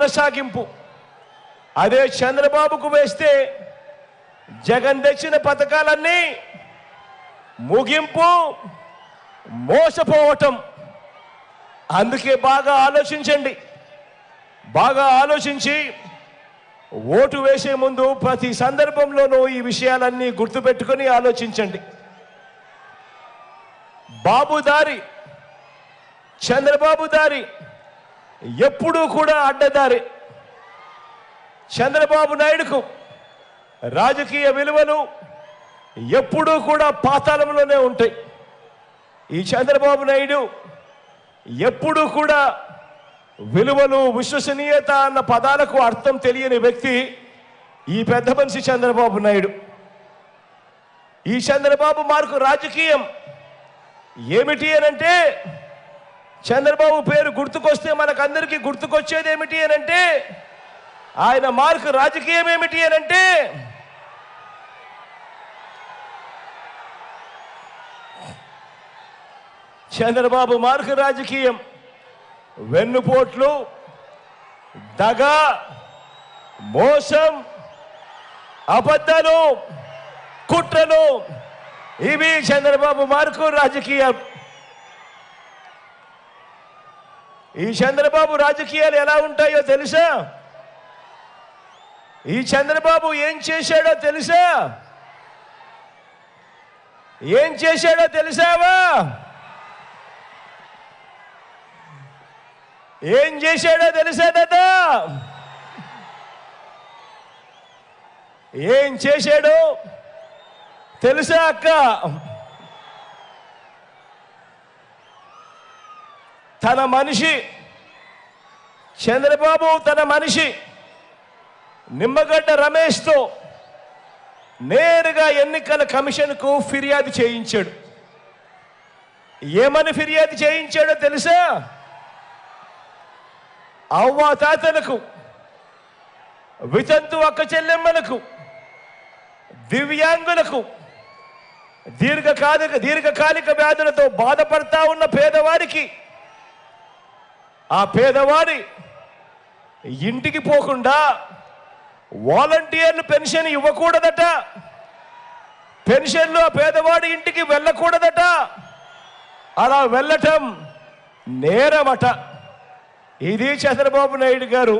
కొనసాగింపు. అదే చంద్రబాబుకు వేస్తే జగన్ తెచ్చిన పథకాలన్నీ ముగింపు, మోసపోవటం. అందుకే బాగా ఆలోచించండి. బాగా ఆలోచించి ఓటు వేసే ముందు ప్రతి సందర్భంలోనూ ఈ విషయాలన్నీ గుర్తుపెట్టుకొని ఆలోచించండి. బాబు దారి, చంద్రబాబు దారి ఎప్పుడూ కూడా అడ్డదారి. చంద్రబాబు నాయుడుకు రాజకీయ విలువలు ఎప్పుడూ కూడా పాతాళంలోనే ఉంటాయి. ఈ చంద్రబాబు నాయుడు ఎప్పుడూ కూడా విలువలు, విశ్వసనీయత అన్న పదాలకు అర్థం తెలియని వ్యక్తి ఈ పెద్ద మనిషి చంద్రబాబు నాయుడు. ఈ చంద్రబాబు మార్కు రాజకీయం ఏమిటి అనంటే, చంద్రబాబు పేరు గుర్తుకొస్తే మనకందరికీ గుర్తుకొచ్చేది ఏమిటి అనంటే, ఆయన మార్కు రాజకీయం ఏమిటి అనంటే, చంద్రబాబు మార్కు రాజకీయం వెన్నుపోట్లు, దగ, మోసం, అబద్ధాలు, కుట్రలు, ఇవి చంద్రబాబు మార్కు రాజకీయం. ఈ చంద్రబాబు రాజకీయాలు ఎలా ఉంటాయో తెలుసా? ఈ చంద్రబాబు ఏం చేశాడో తెలుసా? ఏం చేశాడో తెలుసావా? ఏం చేశాడో తెలుసా దాదా? ఏం చేశాడో తెలుసా అక్క? తన మనిషి చంద్రబాబు, తన మనిషి నిమ్మగడ్డ రమేష్తో నేరుగా ఎన్నికల కమిషన్కు ఫిర్యాదు చేయించాడు. ఏమని ఫిర్యాదు చేయించాడో తెలుసా? అవ్వాతాతలకు, వితంతు అక్క చెల్లెమ్మలకు, దివ్యాంగులకు, దీర్ఘకాలిక వ్యాధులతో బాధపడతా ఉన్న పేదవారికి, ఆ పేదవారి ఇంటికి పోకుండా వాలంటీర్లు పెన్షన్ ఇవ్వకూడదట, పెన్షన్లు ఆ పేదవాడి ఇంటికి వెళ్ళకూడదట, అలా వెళ్ళటం నేరమట. ఇది చంద్రబాబు నాయుడు గారు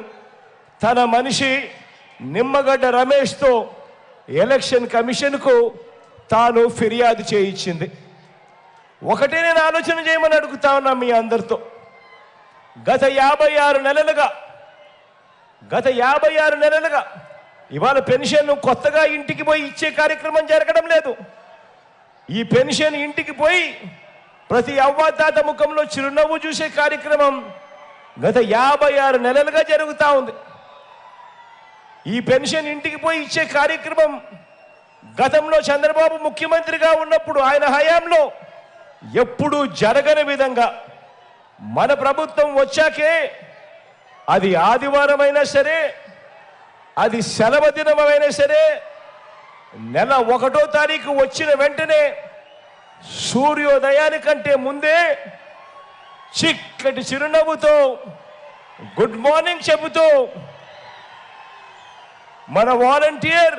తన మనిషి నిమ్మగడ్డ రమేష్తో ఎలక్షన్ కమిషన్కు తాను ఫిర్యాదు చేయించింది. ఒకటే నేను ఆలోచన చేయమని అడుగుతా ఉన్నా మీ అందరితో. గత 56 నెలలుగా ఇవాళ పెన్షన్ కొత్తగా ఇంటికి పోయి ఇచ్చే కార్యక్రమం జరగడం లేదు. ఈ పెన్షన్ ఇంటికి పోయి ప్రతి అవ్వాతాత ముఖంలో చిరునవ్వు చూసే కార్యక్రమం గత 56 నెలలుగా జరుగుతూ ఉంది. ఈ పెన్షన్ ఇంటికి పోయి ఇచ్చే కార్యక్రమం గతంలో చంద్రబాబు ముఖ్యమంత్రిగా ఉన్నప్పుడు ఆయన హయాంలో ఎప్పుడూ జరగని విధంగా మన ప్రభుత్వం వచ్చాకే, అది ఆదివారమైనా సరే, అది సెలవు దినమైనా సరే, నెల 1వ తారీఖు వచ్చిన వెంటనే సూర్యోదయానికంటే ముందే చిక్కటి చిరునవ్వుతో గుడ్ మార్నింగ్ చెబుతూ మన వాలంటీర్,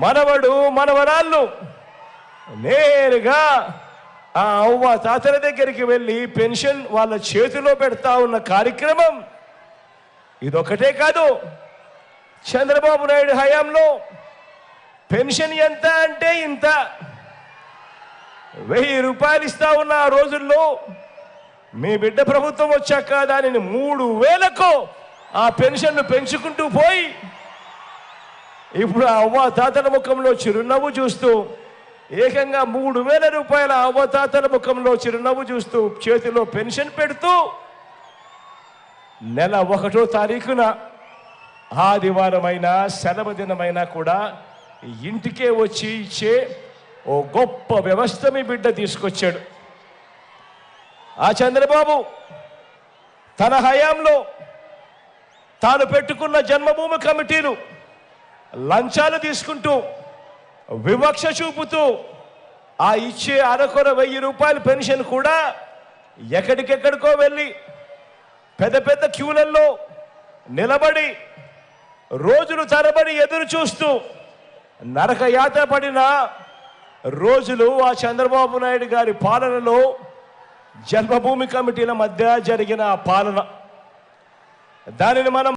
మనవడు, మనవరాళ్ళు నేరుగా ఆ అవ్వ తాతల దగ్గరికి వెళ్ళి పెన్షన్ వాళ్ళ చేతిలో పెడతా ఉన్న కార్యక్రమం ఇదొకటే కాదు. చంద్రబాబు నాయుడు హయాంలో పెన్షన్ ఎంత అంటే ఇంత, 1000 రూపాయలు ఇస్తా ఉన్న ఆ రోజుల్లో మీ బిడ్డ ప్రభుత్వం వచ్చాక దానిని 3000కు ఆ పెన్షన్ను పెంచుకుంటూ పోయి ఇప్పుడు ఆ అవ్వ తాతల ముఖంలో చిరునవ్వు చూస్తూ ఏకంగా 3000 రూపాయల అవ్వ తాతల ముఖంలో చిరునవ్వు చూస్తూ చేతిలో పెన్షన్ పెడుతూ నెల 1వ తారీఖున ఆదివారమైనా సెలవు దినమైనా కూడా ఇంటికే వచ్చి ఇచ్చే ఓ గొప్ప వ్యవస్థ మీ బిడ్డ తీసుకొచ్చాడు. ఆ చంద్రబాబు తన హయాంలో తాను పెట్టుకున్న జన్మభూమి కమిటీలు లంచాలు తీసుకుంటూ, వివక్ష చూపుతూ ఆ ఇచ్చే అరకొర 1000 రూపాయల పెన్షన్ కూడా ఎక్కడికెక్కడికో వెళ్ళి పెద్ద పెద్ద క్యూలల్లో నిలబడి రోజులు తరబడి ఎదురు చూస్తూ నరకయాత్ర పడిన రోజులు ఆ చంద్రబాబు నాయుడు గారి పాలనలో జన్మభూమి కమిటీల మధ్య జరిగిన పాలన. దానిని మనం